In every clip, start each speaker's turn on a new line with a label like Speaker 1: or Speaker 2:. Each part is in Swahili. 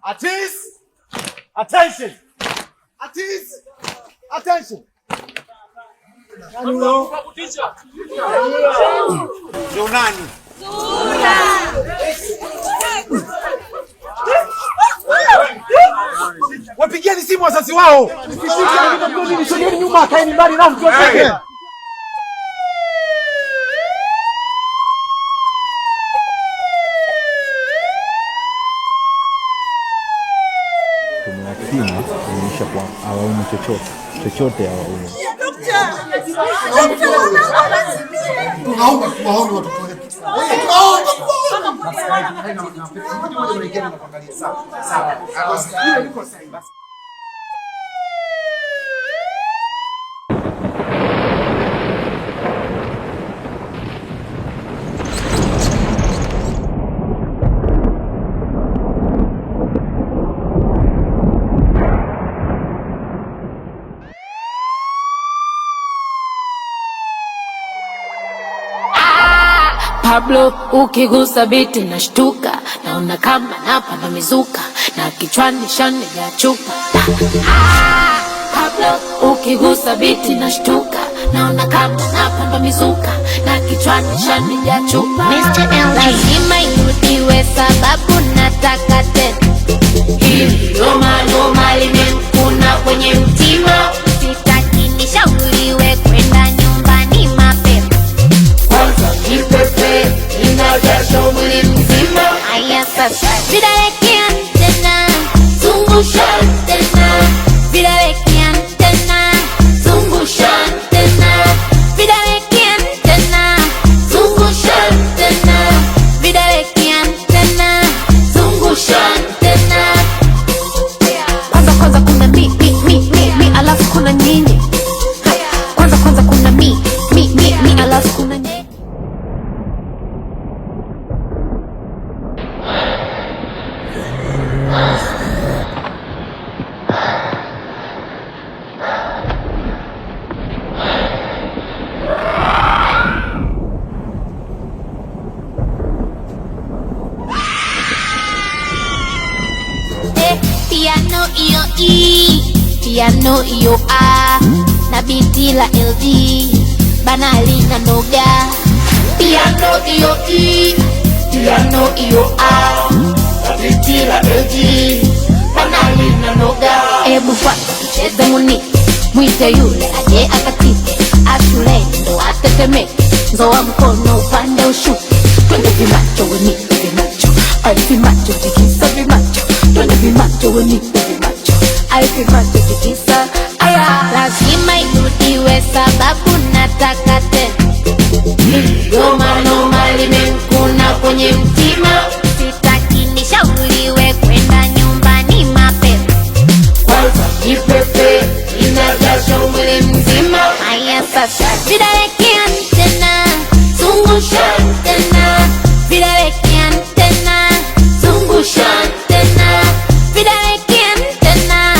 Speaker 1: Artists, attention. Artists, attention. Ndio nani? Wapigieni simu wazazi wao. Nisogeni nyuma, kaeni mbali na mtu wake.
Speaker 2: Tumewapima kuonyesha kwa hawaumu chochote hawaumu.
Speaker 3: Pablo, ukigusa biti nashtuka, naona kama napanda mizuka, na kichwani shani ya chupa. Pablo, ukigusa biti nashtuka, naona kama napanda mizuka, na kichwani shani ya chupa. Mr. L, lazima irudiwe sababu nataka tena. Hili noma limekuna kwenye mtima, sitaki nishauriwe kwenda nyumbani mapema. Kwanza nipepe, inajasho mwili mzima. Aya sasa, vidawekea tena, zungusha tena. Vidawekea tena, zungusha tena. Vidawekea tena, zungusha tena. Vidawekea tena, zungusha tena. Kwanza kuna mi, alafu kuna nini? Kwanza kuna mi, alafu kuna nini? Piano iyo E, piano iyo A, na biti la LG, banali na noga. Piano iyo E, piano iyo A, na biti la LG, banali na noga. Ebu kwa tucheze muni, mwite yule aje akatike, ashule ndo atetemeke, nzoa mkono upande ushuke. Twende vimacho wenipe vimacho, ay vimacho tikisa vimacho. Twende vimacho wenipe vimacho, ay vimacho tikisa. Aya, lazima irudiwe sababu nataka tena. Noma limekuna kwenye mtima, sitaki nishauriwe kwenda nyumbani mapema. Kwanza nipepe, inajasho mwili mzima. Aya sasa, vidawekea tena, zungusha tena. Vidawekea tena, zungusha tena. Vidawekea tena,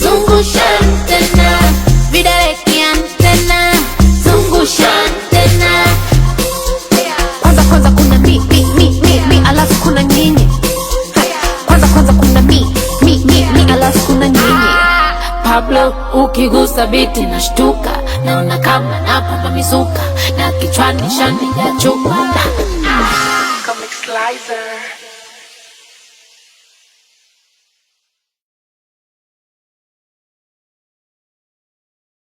Speaker 3: zungusha tena. Vidawekea tena, zungusha tena. Kwanza kuna mi, alafu kuna nini? Kwanza kuna mi, alafu kuna nini? Pablo, ukigusa biti nashtuka, naona kama napanda mizuka, na kichwani shani ya chupa.